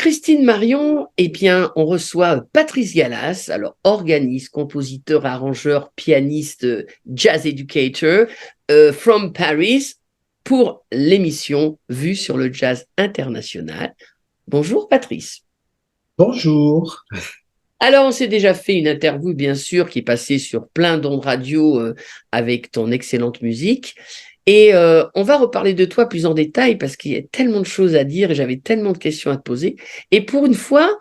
Christine Marion, eh bien, on reçoit Patrice Gallas, alors organiste, compositeur, arrangeur, pianiste, jazz educator, from Paris, pour l'émission Vue sur le jazz international. Bonjour Patrice. Bonjour. Alors, on s'est déjà fait une interview, bien sûr, qui est passée sur plein d'ondes radio avec ton excellente musique. Et on va reparler de toi plus en détail parce qu'il y a tellement de choses à dire et j'avais tellement de questions à te poser. Et pour une fois,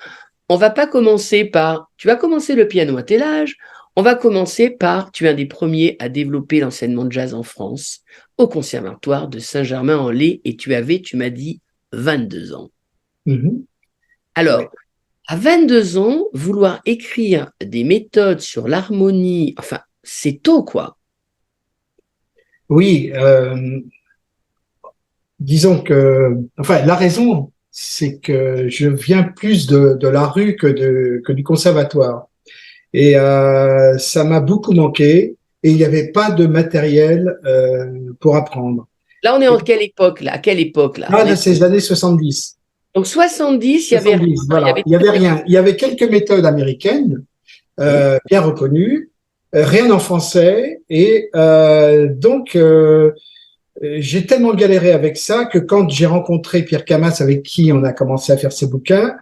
on va pas commencer par tu vas commencer le piano à tel âge. On va commencer par tu es un des premiers à développer l'enseignement de jazz en France au Conservatoire de Saint-Germain-en-Laye et tu m'as dit 22 ans. Mhm. Alors, Oui. à 22 ans, vouloir écrire des méthodes sur l'harmonie, enfin, c'est tôt, quoi. Oui, disons que, enfin, la raison, c'est que je viens plus de la rue que du conservatoire. Et ça m'a beaucoup manqué et il n'y avait pas de matériel pour apprendre. Là, on est Et en quelle époque, là? À quelle époque, là? là, c'est les années 70. Donc, 70, il y avait rien. 70, Il y voilà. avait Il y avait rien. Il y avait quelques méthodes américaines bien reconnues, rien en français. Et j'ai tellement galéré avec ça que quand j'ai rencontré Pierre Camas, avec qui on a commencé à faire ses bouquins,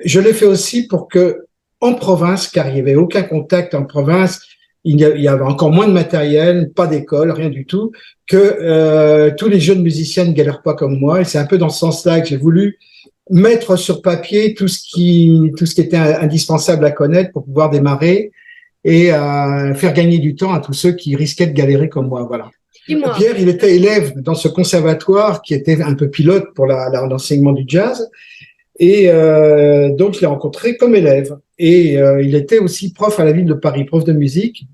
je l'ai fait aussi pour que, en province, car il n'y avait aucun contact en province, il y avait encore moins de matériel, pas d'école, rien du tout, que tous les jeunes musiciens ne galèrent pas comme moi. Et c'est un peu dans ce sens-là que j'ai voulu mettre sur papier tout ce qui était indispensable à connaître pour pouvoir démarrer et faire gagner du temps à tous ceux qui risquaient de galérer comme moi. Voilà. Dis-moi, Pierre, il était élève dans ce conservatoire qui était un peu pilote pour l'enseignement du jazz. Et donc, je l'ai rencontré comme élève. Et il était aussi prof à la ville de Paris, prof de musique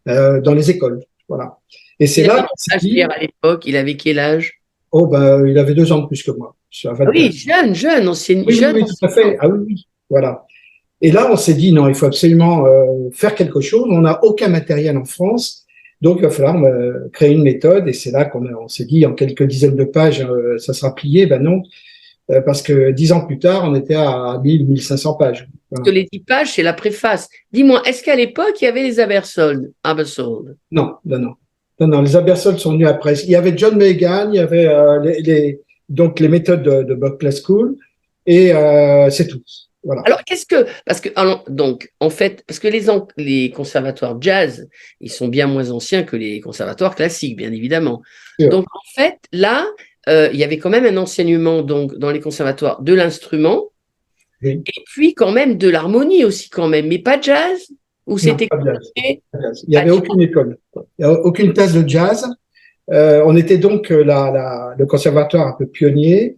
dans les écoles. Voilà. Et c'est il avait là qu'on quel s'est âge, dit, Pierre, à l'époque? Il avait quel âge? oh ben, il avait 2 ans de plus que moi. Je suis à Ah oui, 24. jeune, ancien, Oui, oui, jeune oui, tout à enseignant. fait. Ah oui, oui. Voilà. Et là, on s'est dit, non, il faut absolument faire quelque chose. On n'a aucun matériel en France. Donc, il va falloir créer une méthode. Et c'est là on s'est dit, en quelques dizaines de pages, ça sera plié. Ben non, parce que 10 ans plus tard, on était à 1500 pages. Parce que Voilà. les 10 pages, c'est la préface. Dis-moi, est-ce qu'à l'époque, il y avait les Abersold? Non, non, non. Non, non, les Abersold sont venus après. Il y avait John Megan, il y avait donc les méthodes de Berklee School, et c'est tout. Voilà. Alors, parce que, alors, donc, en fait, parce que les conservatoires jazz, ils sont bien moins anciens que les conservatoires classiques, bien évidemment. Sûr. Donc, en fait, là, il y avait quand même un enseignement, donc, dans les conservatoires de l'instrument, Oui. et puis quand même de l'harmonie aussi, quand même, mais pas jazz, ou Non, c'était pas de jazz. compliqué? Pas de jazz. Il n'y Pas avait de aucune école. Il n'y avait aucune thèse de jazz. On était donc le conservatoire un peu pionnier.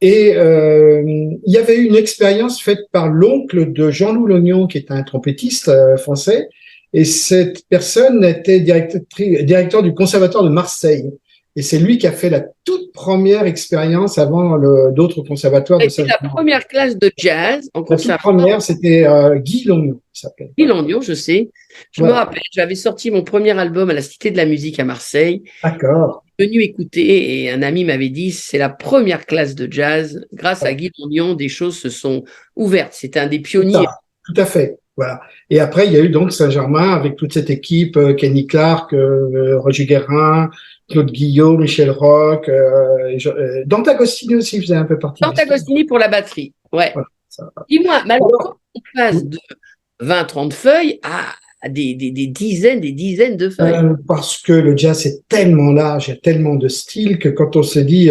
Et il y avait eu une expérience faite par l'oncle de Jean-Loup Lognon, qui est un trompettiste français. Et cette personne était directeur du conservatoire de Marseille. Et c'est lui qui a fait la toute première expérience avant d'autres conservatoires de C'était la Saint-Germain. première classe de jazz en La toute conservatoire. première, c'était Guy Lognon, qui s'appelait. Voilà. Landion, je sais. Je me Voilà. rappelle, j'avais sorti mon premier album à la Cité de la Musique à Marseille. D'accord. Venu écouter et un ami m'avait dit c'est la première classe de jazz. Grâce à Guy Landion, des choses se sont ouvertes. C'était un des C'est pionniers. ça, tout à fait. Voilà. Et après, il y a eu donc Saint-Germain avec toute cette équipe, Kenny Clark, Roger Guérin, Claude Guillot, Michel Roch, Dante Agostini aussi faisait un peu partie de Dante l'histoire. Agostini pour la batterie. Ouais. Voilà, ça. Dis-moi, mais alors, Alors, comment on passe de 20-30 feuilles à des dizaines de feuilles? parce que le jazz est tellement large, il y a tellement de styles que quand on se dit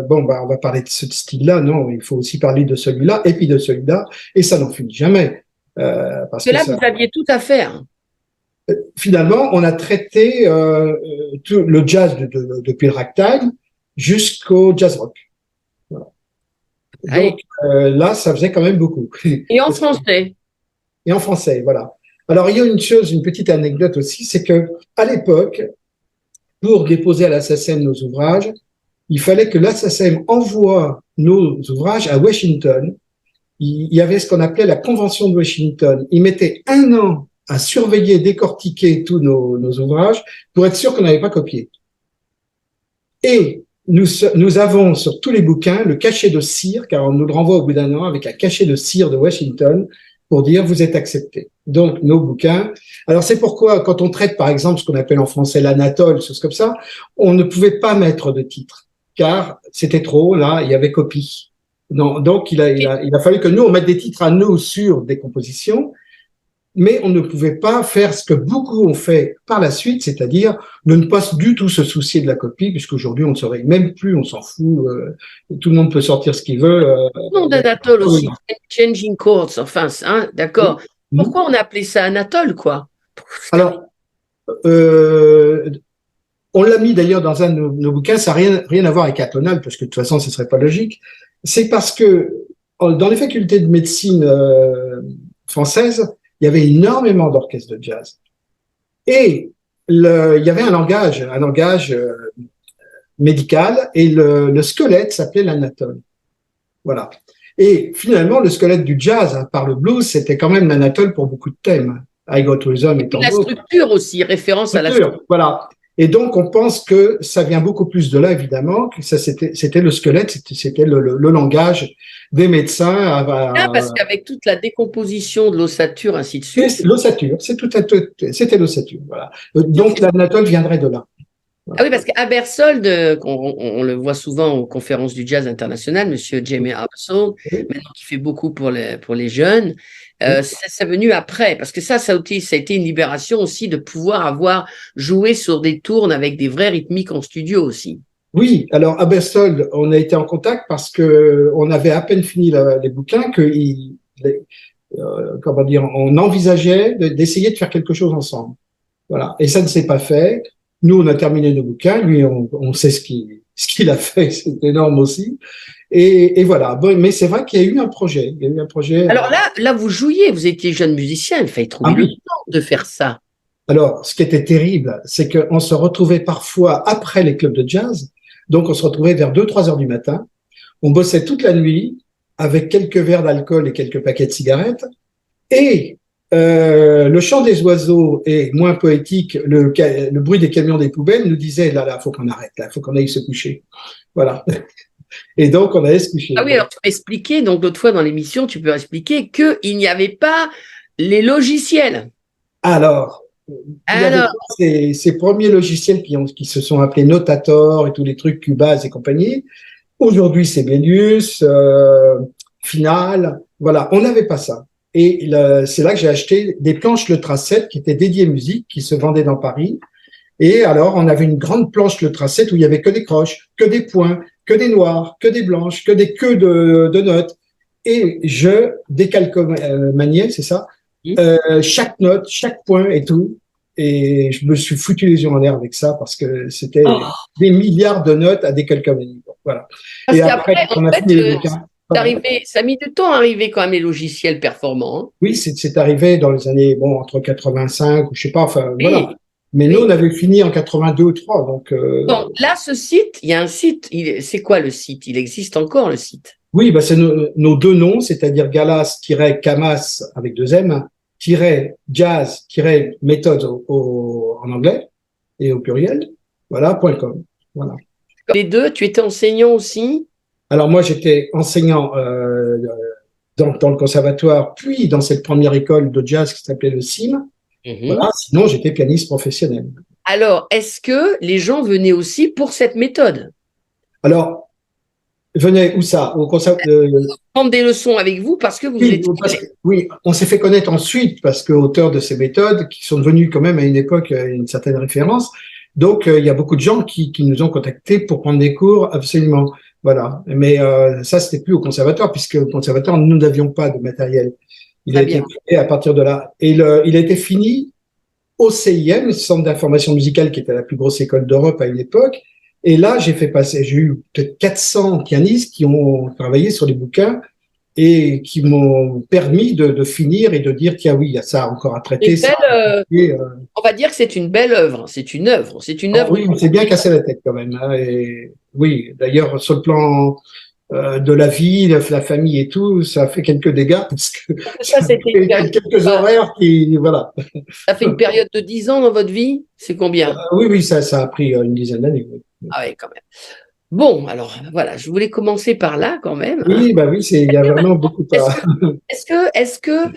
bon bah on va parler de ce style-là, non, il faut aussi parler de celui-là et puis de celui-là, et ça n'en finit jamais. Parce Parce que que là, ça, vous aviez tout à faire. finalement, on a traité tout le jazz depuis le ragtime jusqu'au jazz rock. Voilà. Allez. Donc là, ça faisait quand même beaucoup. Et en français. Et en français, voilà. Alors, il y a une petite anecdote aussi, c'est que à l'époque, pour déposer à la SACEM nos ouvrages, il fallait que la SACEM envoie nos ouvrages à Washington. Il y avait ce qu'on appelait la Convention de Washington. Ils mettaient 1 an à surveiller, décortiquer tous nos ouvrages pour être sûr qu'on n'avait pas copié. Et nous avons sur tous les bouquins le cachet de cire, car on nous le renvoie au bout d'un an avec un cachet de cire de Washington pour dire vous êtes accepté. Donc nos bouquins. Alors c'est pourquoi quand on traite par exemple ce qu'on appelle en français l'anatole, choses comme ça, on ne pouvait pas mettre de titre, car c'était trop. Là, il y avait copie. Non, donc il a fallu que nous on mette des titres à nous sur des compositions. Mais on ne pouvait pas faire ce que beaucoup ont fait par la suite, c'est-à-dire ne pas du tout se soucier de la copie, puisqu'aujourd'hui on ne saurait même plus, on s'en fout, tout le monde peut sortir ce qu'il veut. Non, d'Anatole aussi, Changing Chords, enfin, hein, d'accord. Pourquoi on a appelé ça Anatole, quoi? Alors, on l'a mis d'ailleurs dans un de nos bouquins, ça n'a rien à voir avec atonal, parce que de toute façon ce serait pas logique. C'est parce que dans les facultés de médecine françaises, il y avait énormément d'orchestres de jazz. Et il y avait un langage médical, et le squelette s'appelait l'anatole. Voilà. Et finalement, le squelette du jazz, hein, par le blues, c'était quand même l'anatole pour beaucoup de thèmes. I Got Rhythm et la structure aussi, référence à la structure. Voilà. Et donc, on pense que ça vient beaucoup plus de là, évidemment, que ça c'était le squelette, c'était le langage des médecins. Parce qu'avec toute la décomposition de l'ossature, ainsi de suite. L'ossature, c'était l'ossature, voilà. Donc, l'anatole viendrait de là. Ah oui, parce qu'Abersold, on le voit souvent aux conférences du jazz international, monsieur Jamie Abersold, maintenant qui fait beaucoup pour les jeunes, c'est venu après, parce que ça a été une libération aussi de pouvoir avoir joué sur des tournes avec des vrais rythmiques en studio aussi. Oui, alors Abersold, on a été en contact parce que on avait à peine fini les bouquins comment dire, on envisageait d'essayer de faire quelque chose ensemble. Voilà, et ça ne s'est pas fait. Nous, on a terminé nos bouquins. Lui, on sait ce qu'il a fait. C'est énorme aussi. Et voilà. Bon, mais c'est vrai qu'il y a eu un projet. Il y a eu un projet. Alors là, vous jouiez. Vous étiez jeune musicien. Il fallait trouver le temps de faire ça. Alors, ce qui était terrible, c'est qu'on se retrouvait parfois après les clubs de jazz. Donc, on se retrouvait vers 2-3 heures du matin. On bossait toute la nuit avec quelques verres d'alcool et quelques paquets de cigarettes. Et le chant des oiseaux est moins poétique, le bruit des camions des poubelles nous disait là, faut qu'on arrête, là, faut qu'on aille se coucher. Voilà. Et donc, on allait se coucher. Ah oui, alors tu peux expliquer, donc l'autre fois dans l'émission, tu peux expliquer qu'il n'y avait pas les logiciels. Alors ces premiers logiciels qui se sont appelés Notator et tous les trucs Cubase et compagnie. Aujourd'hui, c'est Belius, Final. Voilà, on n'avait pas ça. Et c'est là que j'ai acheté des planches Le Tracette qui étaient dédiées musique, qui se vendaient dans Paris. Et alors, on avait une grande planche Le Tracette où il y avait que des croches, que des points, que des noirs, que des blanches, que des queues de notes. Et je décalcomaniais, c'est ça, chaque note, chaque point et tout. Et je me suis foutu les yeux en l'air avec ça parce que c'était des milliards de notes à décalcomanier. Voilà. Parce qu'après, on a fini les bouquins. Ça a mis du temps à arriver quand même les logiciels performants. Hein. Oui, c'est arrivé dans les années, entre 85 ou je sais pas, enfin voilà. Mais nous, on avait fini en 82 ou 3. Donc, bon, là, ce site, il y a un site. C'est quoi le site? Il existe encore le site? Oui, c'est nos deux noms, c'est-à-dire Galas-Camas avec 2 M, -jazz-méthode en anglais et au pluriel. Voilà, .com. Voilà. Les deux, tu étais enseignant aussi? Alors moi, j'étais enseignant dans le conservatoire, puis dans cette première école de jazz qui s'appelait le CIM. Voilà, sinon, j'étais pianiste professionnel. Alors, est-ce que les gens venaient aussi pour cette méthode? Alors, venaient où ça? Au prendre des leçons avec vous parce que vous oui, on s'est fait connaître ensuite parce que auteur de ces méthodes qui sont devenues quand même à une époque une certaine référence. Donc, il y a beaucoup de gens qui nous ont contactés pour prendre des cours, absolument. Voilà. Mais ça, c'était plus au conservatoire, puisque au conservatoire, nous n'avions pas de matériel. Il a été créé à partir de là. Et il a été fini au CIM, le Centre d'information musicale, qui était la plus grosse école d'Europe à une époque. Et là, j'ai eu peut-être 400 pianistes qui ont travaillé sur les bouquins et qui m'ont permis de finir et de dire, tiens, oui, il y a ça encore à traiter. On va dire que c'est une belle œuvre. C'est une œuvre. Oui, on s'est bien cassé la tête quand même. Hein, et oui, d'ailleurs, sur le plan de la vie, la famille et tout, ça a fait quelques dégâts parce que ça fait quelques horaires qui, voilà. Ça fait une période de 10 ans dans votre vie? C'est combien? Oui, ça a pris une dizaine d'années. Oui. Ah oui, quand même. Bon, alors voilà, je voulais commencer par là quand même, hein. Oui, bah oui, il y a vraiment beaucoup Est-ce à. que, est-ce que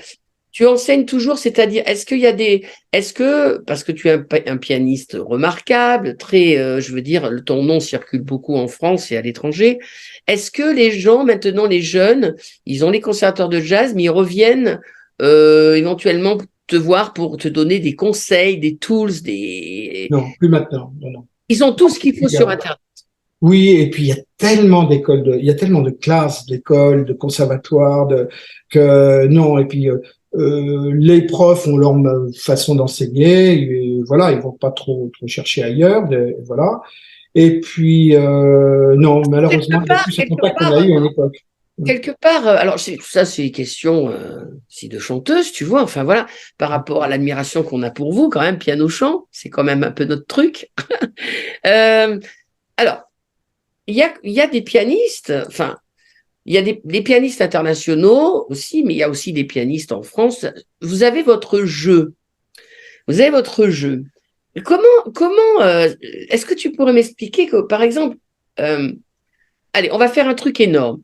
tu enseignes toujours, c'est-à-dire, est-ce qu'il y a des, est-ce que, parce que tu es un pianiste remarquable, très, je veux dire, ton nom circule beaucoup en France et à l'étranger, est-ce que les gens, maintenant, les jeunes, ils ont les conservateurs de jazz, mais ils reviennent éventuellement te voir pour te donner des conseils, des tools, des... Non, plus maintenant. Non, non. Ils ont tout ce qu'il faut sur Internet. Oui, et puis il y a tellement d'écoles, il y a tellement de classes d'écoles, de conservatoires, que non. Et puis les profs ont leur façon d'enseigner, et voilà, ils vont pas trop chercher ailleurs, voilà. Et puis non, malheureusement, Quelque il y a part, plus ce quelque contact qu'on a part, eu à l'époque. quelque part, alors tout ça c'est une question si de chanteuse, tu vois, enfin voilà, par rapport à l'admiration qu'on a pour vous, quand même, piano-chant, c'est quand même un peu notre truc. Euh, alors, il y a des pianistes, enfin, il y a des pianistes internationaux aussi, mais il y a aussi des pianistes en France. Vous avez votre jeu. Vous avez votre jeu. Est-ce que tu pourrais m'expliquer que, par exemple, euh, allez, on va faire un truc énorme.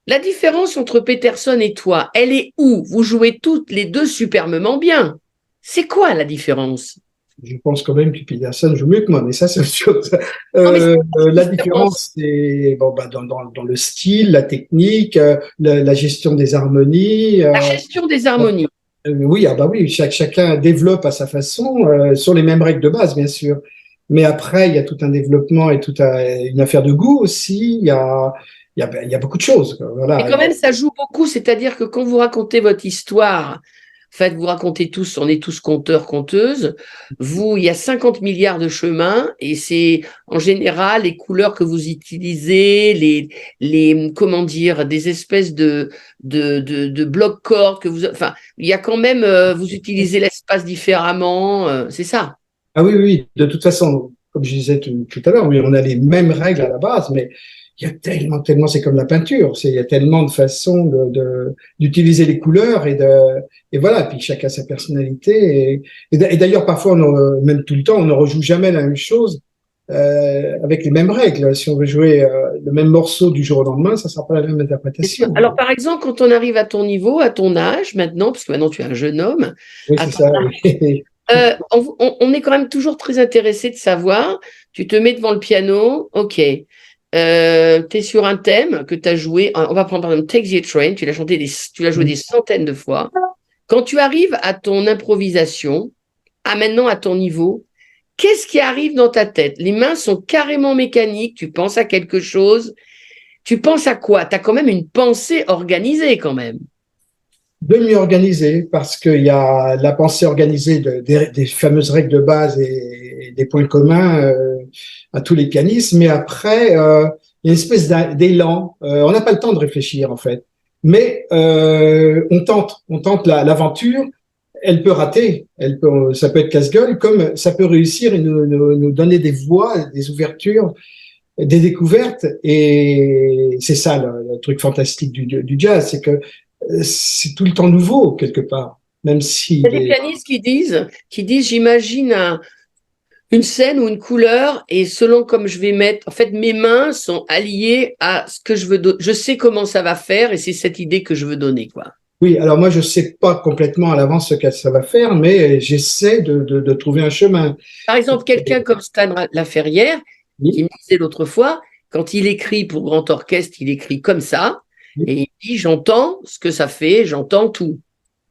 La différence entre Peterson et toi, elle est où? Vous jouez toutes les deux superbement bien. C'est quoi la différence? Je pense quand même que Peterson joue mieux que moi, mais ça, c'est autre chose. Non, mais c'est La la différence. différence, c'est bon, bah, dans le style, la technique, la gestion des harmonies. La gestion des harmonies. Oui, ah bah oui, chacun développe à sa façon, sur les mêmes règles de base, bien sûr. Mais après, il y a tout un développement et une affaire de goût aussi. Il y a beaucoup de choses, quoi. Et Voilà. quand même, ça joue beaucoup, c'est-à-dire que quand vous racontez votre histoire, en fait, vous racontez tous, on est tous conteurs, conteuses, vous, il y a 50 milliards de chemins, et c'est en général les couleurs que vous utilisez, comment dire, des espèces de blocs-cordes que vous, enfin, il y a quand même, vous utilisez l'espace différemment, c'est ça. Ah oui, oui, de toute façon, comme je disais tout à l'heure, oui, on a les mêmes règles à la base, mais il y a tellement, c'est comme la peinture, il y a tellement de façons d'utiliser les couleurs et voilà, puis chacun sa personnalité. Et d'ailleurs, parfois, même tout le temps, on ne rejoue jamais la même chose avec les mêmes règles. Si on veut jouer le même morceau du jour au lendemain, ça sera pas la même interprétation. Alors, par exemple, quand on arrive à ton niveau, à ton âge maintenant, parce que maintenant tu es un jeune homme, Oui, à c'est ton ça. on est quand même toujours très intéressé de savoir, tu te mets devant le piano, ok, tu es sur un thème que tu as joué, on va prendre par exemple Take the Train, tu l'as joué des centaines de fois. Quand tu arrives à ton improvisation, à maintenant à ton niveau, qu'est-ce qui arrive dans ta tête? Les mains sont carrément mécaniques, tu penses à quelque chose, tu penses à quoi? Tu as quand même une pensée organisée quand même. De mieux organiser, parce qu'il y a la pensée organisée des fameuses règles de base et des points communs à tous les pianistes, mais après, il y a une espèce d'élan. On n'a pas le temps de réfléchir, en fait. Mais on tente l'aventure. Elle peut rater, ça peut être casse-gueule, comme ça peut réussir et nous donner des voies, des ouvertures, des découvertes. Et c'est ça le truc fantastique du jazz, c'est que c'est tout le temps nouveau quelque part, même si Il y a des pianistes qui disent, j'imagine une scène ou une couleur et selon comme je vais mettre, en fait, mes mains sont alliées à ce que je veux donner. Je sais comment ça va faire et c'est cette idée que je veux donner, quoi. oui, alors moi je sais pas complètement à l'avance ce que ça va faire, mais j'essaie de trouver un chemin. Par exemple, quelqu'un comme Stan Laferrière, qui Oui, me disait l'autre fois, quand il écrit pour grand orchestre, il écrit comme ça oui, et il dit, j'entends ce que ça fait, j'entends tout.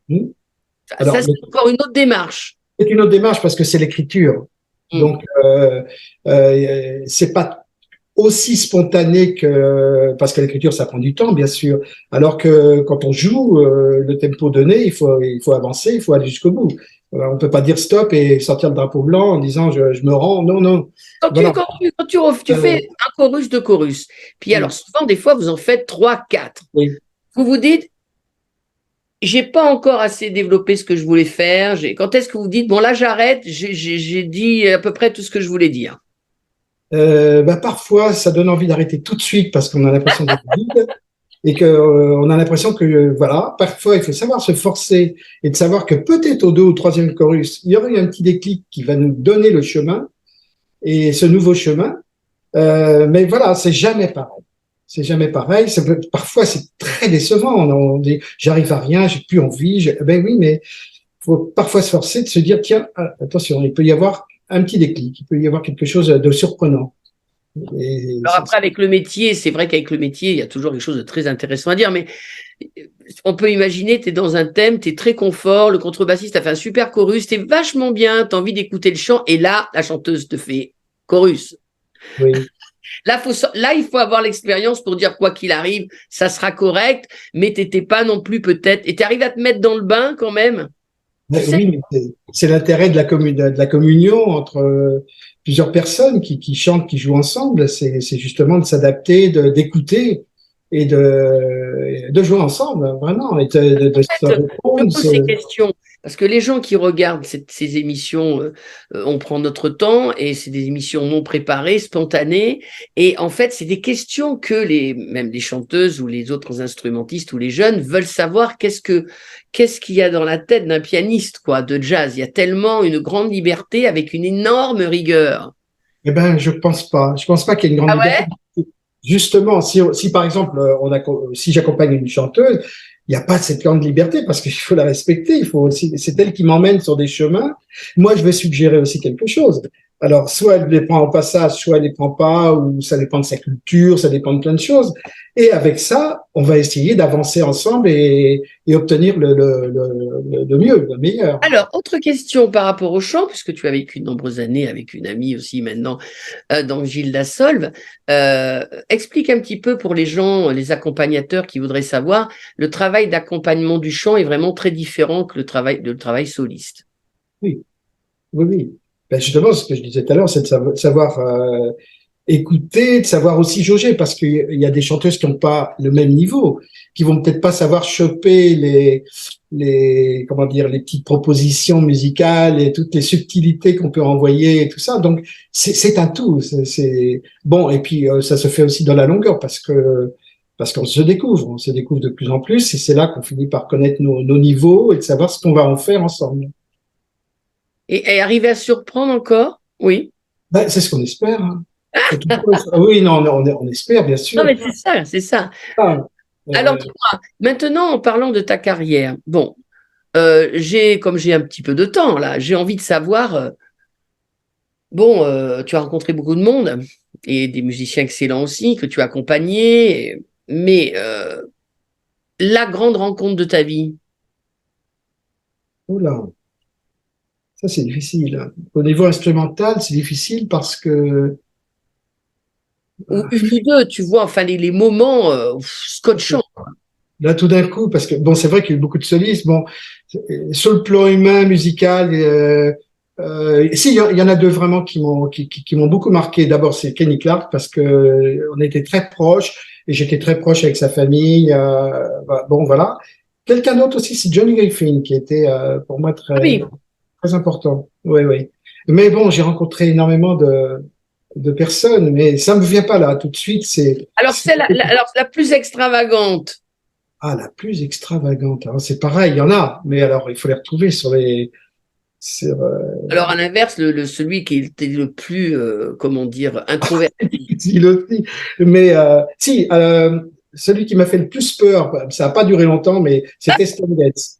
oui. Ça, Alors, c'est encore une autre démarche. c'est une autre démarche parce que c'est l'écriture. Mm. Donc, c'est pas aussi spontané parce que l'écriture, ça prend du temps, bien sûr. Alors que quand on joue, le tempo donné, il faut avancer, il faut aller jusqu'au bout. On peut pas dire stop et sortir le drapeau blanc en disant je me rends. Non, non. Voilà. Tu fais un chorus, deux chorus, puis alors souvent, des fois, vous en faites trois, quatre. Oui. Vous vous dites, j'ai pas encore assez développé ce que je voulais faire. Quand est-ce que vous dites, bon là j'arrête, j'ai dit à peu près tout ce que je voulais dire. Bah, parfois, ça donne envie d'arrêter tout de suite parce qu'on a l'impression d'être vide et que on a l'impression que voilà. Parfois, il faut savoir se forcer et de savoir que peut-être au deux ou troisième chorus, il y aura eu un petit déclic qui va nous donner le chemin et ce nouveau chemin. Mais voilà, c'est jamais pareil. C'est jamais pareil. Parfois, c'est très décevant. On dit, j'arrive à rien, j'ai plus envie. Ben oui, mais faut parfois se forcer de se dire, tiens, attention, il peut y avoir un petit déclic, il peut y avoir quelque chose de surprenant. Et Alors après, avec le métier, c'est vrai qu'avec le métier, il y a toujours quelque chose de très intéressant à dire, mais on peut imaginer, tu es dans un thème, tu es très confort, le contrebassiste a fait un super chorus, tu es vachement bien, tu as envie d'écouter le chant, et là, la chanteuse te fait chorus. oui. Là, il faut avoir l'expérience pour dire quoi qu'il arrive, ça sera correct, mais tu n'étais pas non plus peut-être, et tu arrives à te mettre dans le bain quand même. Oui, c'est l'intérêt de la communion entre plusieurs personnes qui chantent, qui jouent ensemble. C'est justement de s'adapter, d'écouter et de jouer ensemble, vraiment, et de se Je répondre. pose ces questions parce que les gens qui regardent ces émissions, on prend notre temps et c'est des émissions non préparées, spontanées. Et en fait, c'est des questions que même les chanteuses ou les autres instrumentistes ou les jeunes veulent savoir qu'est-ce qu'il y a dans la tête d'un pianiste, quoi, de jazz. Il y a tellement une grande liberté avec une énorme rigueur. Eh ben, je pense pas. Je pense pas qu'il y ait une grande Ah ouais? liberté. Justement, si par exemple, si j'accompagne une chanteuse, il n'y a pas cette grande liberté parce qu'il faut la respecter. Il faut aussi, c'est elle qui m'emmène sur des chemins. Moi, je vais suggérer aussi quelque chose. Alors, soit elle les prend au passage, soit elle les prend pas, ou ça dépend de sa culture, ça dépend de plein de choses. Et avec ça, on va essayer d'avancer ensemble et obtenir le mieux, le meilleur. Alors, autre question par rapport au chant, puisque tu as vécu de nombreuses années avec une amie aussi maintenant, donc Gilda Solve. Explique un petit peu pour les gens, les accompagnateurs qui voudraient savoir, le travail d'accompagnement du chant est vraiment très différent que le travail soliste. Oui, oui, oui. Ben justement, ce que je disais tout à l'heure, c'est de savoir écouter, de savoir aussi jauger, parce qu'il y a des chanteuses qui n'ont pas le même niveau, qui vont peut-être pas savoir choper comment dire, les petites propositions musicales et toutes les subtilités qu'on peut envoyer et tout ça. Donc, c'est un tout. Bon. Et puis, ça se fait aussi dans la longueur parce qu'on on se découvre de plus en plus et c'est là qu'on finit par connaître nos niveaux et de savoir ce qu'on va en faire ensemble. Et arriver à surprendre encore? Oui. Ben, c'est ce qu'on espère. Hein. Oui, non, on espère, bien sûr. Non, mais c'est ça, c'est ça. Ah, Alors, dis-moi, maintenant, en parlant de ta carrière, bon, comme j'ai un petit peu de temps là, j'ai envie de savoir, bon, tu as rencontré beaucoup de monde et des musiciens excellents aussi que tu as accompagnés, mais la grande rencontre de ta vie, oula, ça c'est difficile. Hein. Au niveau instrumental, c'est difficile parce que ou une ou deux, tu vois, enfin les moments scotchants. là tout d'un coup, parce que bon, c'est vrai qu'il y a eu beaucoup de solistes. Bon, sur le plan humain, musical, si il y en a deux vraiment qui m'ont beaucoup marqué. D'abord, c'est Kenny Clarke parce que on était très proches et j'étais très proche avec sa famille. Bon, voilà. Quelqu'un d'autre aussi, c'est Johnny Griffin qui était pour moi Ah oui. très important. Oui, oui. Mais bon, j'ai rencontré énormément de personnes, mais ça me vient pas là tout de suite. Alors, alors, la plus extravagante. Ah, la plus extravagante. Alors, c'est pareil, il y en a, mais alors il faut les retrouver sur, Alors, à l'inverse, celui qui était le plus, comment dire, introverti. il aussi. Mais si, celui qui m'a fait le plus peur, ça n'a pas duré longtemps, mais c'était Stan Getz.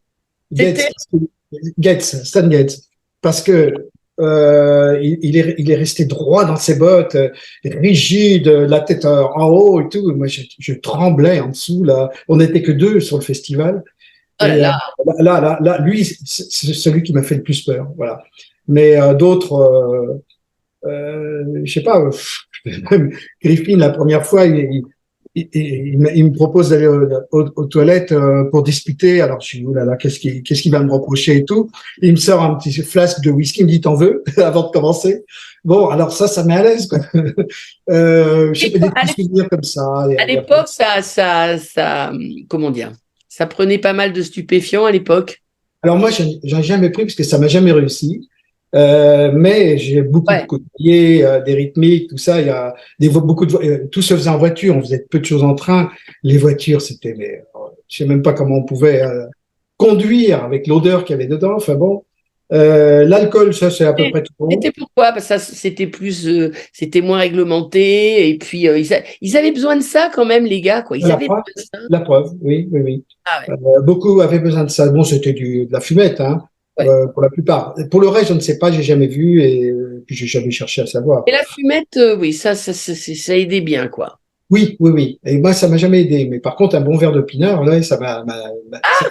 Stan Getz. Parce que il est resté droit dans ses bottes, rigide, la tête en haut et tout. Moi, je tremblais en dessous. Là, on n'était que deux sur le festival. Oh là Et là. lui, c'est celui qui m'a fait le plus peur. Voilà. Mais d'autres, je sais pas. Même Griffin, la première fois, il me propose d'aller aux toilettes pour discuter. Alors je dis oulala, qu'est-ce qu'il va me reprocher et tout. Il me sort un petit flasque de whisky, il me dit t'en veux avant de commencer. Bon, alors ça met à l'aise. Quoi. Je sais pas, des petits souvenirs comme ça. À l'époque, comment dire, ça prenait pas mal de stupéfiants à l'époque. Alors moi, j'en ai jamais pris parce que ça m'a jamais réussi. Mais j'ai beaucoup côtoyé des rythmiques, tout ça. Il y a beaucoup de tout se faisait en voiture. On faisait peu de choses en train. Les voitures, c'était, mais je sais même pas comment on pouvait conduire avec l'odeur qu'il y avait dedans. Enfin bon. L'alcool, ça, c'est à peu près tout bon. C'était pourquoi? Parce que ça, c'était moins réglementé. Et puis, ils avaient besoin de ça quand même, les gars, quoi. Ils La avaient preuve, besoin de ça. la preuve, oui, oui, oui. Ah ouais, Beaucoup avaient besoin de ça. Bon, c'était de la fumette, hein, ouais. pour la plupart. Pour le reste, je ne sais pas, j'ai jamais vu et puis j'ai jamais cherché à savoir. Et la fumette, oui, ça aidait bien, quoi. Oui, oui, oui. Et moi, ça m'a jamais aidé. Mais par contre, un bon verre de pinard, là, à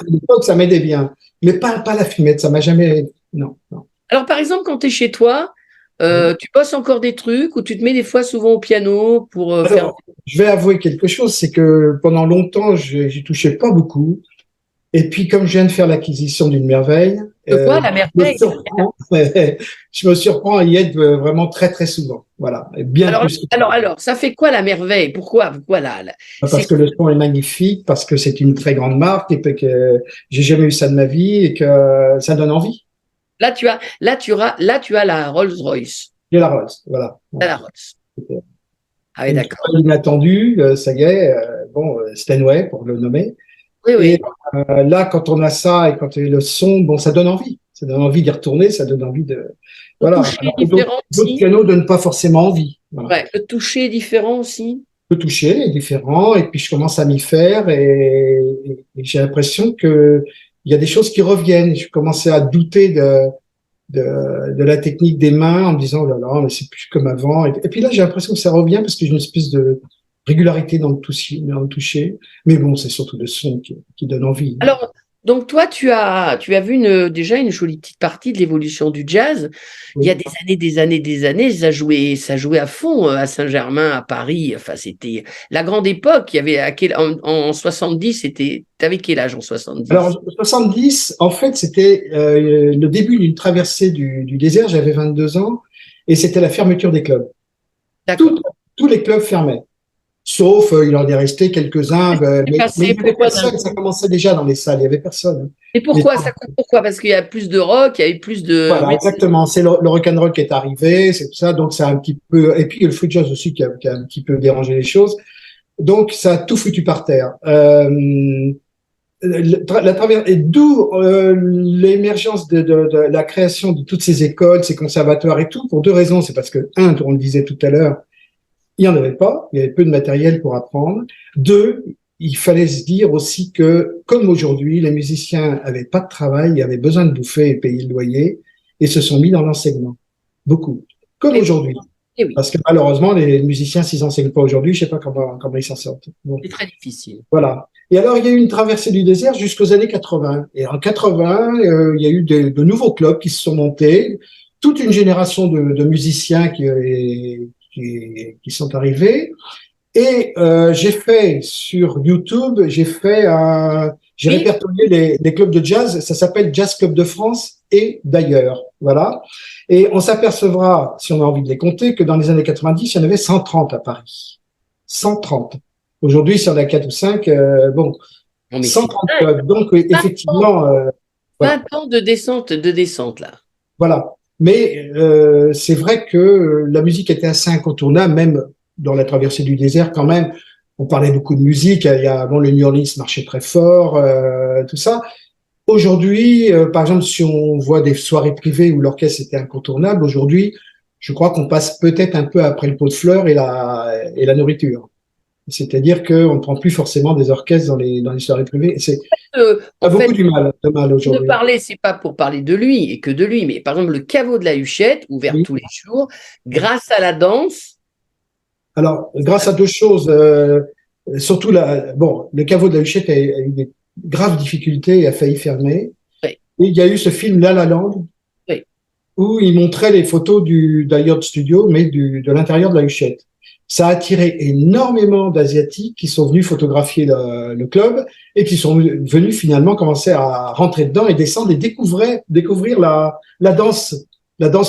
l'époque, ça m'aidait bien. Mais pas la fumette, ça m'a jamais, non, non. Alors, par exemple, quand tu es chez toi, Oui. tu bosses encore des trucs ou tu te mets des fois souvent au piano pour faire Alors, je vais avouer quelque chose, c'est que pendant longtemps, j'y touchais pas beaucoup. Et puis, comme je viens de faire l'acquisition d'une merveille, de quoi, la je me merveille? surprends, je me surprends à y être vraiment très, très souvent. Voilà. Et bien Alors, plus que ça. alors, ça fait quoi la merveille? Pourquoi Parce c'est que le son est magnifique, parce que c'est une très grande marque et que j'ai jamais eu ça de ma vie et que ça donne envie. là, tu as la Rolls-Royce. J'ai la rose. Voilà. T'as Voilà. la Rolls. C'était Ah oui, une d'accord. fois inattendu, ça y est, bon, Steinway pour le nommer. Oui, Et oui. là, quand on a ça et quand il y a le son, bon, ça donne envie. Ça donne envie d'y retourner, ça donne envie de, Le voilà. toucher Alors est que différent d'autres aussi. pianos donnent pas forcément envie. Voilà. Ouais, le toucher est différent aussi. Le toucher est différent et puis je commence à m'y faire et j'ai l'impression que il y a des choses qui reviennent. Je commençais à douter de la technique des mains en me disant, oh là là, mais c'est plus comme avant. Et puis là, j'ai l'impression que ça revient parce que j'ai une espèce de régularité dans le toucher. Mais bon, c'est surtout le son qui donne envie. Alors, donc toi, tu as vu déjà une jolie petite partie de l'évolution du jazz. Il y a Oui. des années, ça jouait à fond à Saint-Germain, à Paris. Enfin, c'était la grande époque. Il y avait en 70, t'avais quel âge en 70? Alors, 70, en fait, c'était le début d'une traversée du désert. J'avais 22 ans et c'était la fermeture des clubs. D'accord. Tout- tous les clubs fermaient. Sauf, il en est resté quelques-uns, C'est mais il passé, y avait pourquoi d'un personne. Ça coup? commençait déjà dans les salles. Il y avait personne. Et Les pourquoi ça coupe? Pourquoi? Parce qu'il y a plus de rock, il y avait plus de Voilà, exactement. C'est le rock'n'roll qui est arrivé, c'est tout ça. Donc, c'est un petit peu, et puis le free jazz aussi qui a un petit peu dérangé les choses. Donc, ça a tout foutu par terre. Et d'où l'émergence de la création de toutes ces écoles, ces conservatoires et tout, pour deux raisons. C'est parce que, un, on le disait tout à l'heure, il n'y en avait pas, il y avait peu de matériel pour apprendre. Deux, il fallait se dire aussi que, comme aujourd'hui, les musiciens avaient pas de travail, avaient besoin de bouffer et payer le loyer, et se sont mis dans l'enseignement. Beaucoup. Comme Eh oui, aujourd'hui. eh oui, Parce que malheureusement, les musiciens, s'ils enseignent pas aujourd'hui, je sais pas comment ils s'en sortent. Bon, c'est très difficile. voilà. Et alors, il y a eu une traversée du désert jusqu'aux années 80. Et en 80, il y a eu de nouveaux clubs qui se sont montés, toute une génération de musiciens qui sont arrivés. Et j'ai fait sur YouTube, j'ai Oui, répertorié les clubs de jazz. Ça s'appelle Jazz Club de France et d'ailleurs, voilà. Et on s'apercevra, si on a envie de les compter, que dans les années 90, il y en avait 130 à Paris. 130. Aujourd'hui, si on a 4 ou 5, bon, non mais c'est 130 dingue. clubs. Donc, oui, 20 ans, effectivement, voilà. 20 ans de descente là. Voilà. Mais c'est vrai que la musique était assez incontournable, même dans la traversée du désert quand même. On parlait beaucoup de musique. Bon, le New Orleans marchait très fort, tout ça. Aujourd'hui, par exemple, si on voit des soirées privées où l'orchestre était incontournable, aujourd'hui, je crois qu'on passe peut-être un peu après le pot de fleurs et la nourriture. C'est-à-dire qu'on ne prend plus forcément des orchestres dans les soirées privées. En A beaucoup fait, de mal de aujourd'hui. parler, c'est pas pour parler de lui et que de lui, mais par exemple le caveau de la Huchette, ouvert Oui. tous les jours, grâce à la danse. Alors, grâce à deux choses, surtout bon, le caveau de la Huchette a eu des graves difficultés et a failli fermer. Oui, Et il y a eu ce film La La Land oui. où il montrait les photos d'ailleurs de studio, mais de l'intérieur de la Huchette. Ça a attiré énormément d'Asiatiques qui sont venus photographier le club et qui sont venus finalement commencer à rentrer dedans et descendre et découvrir la danse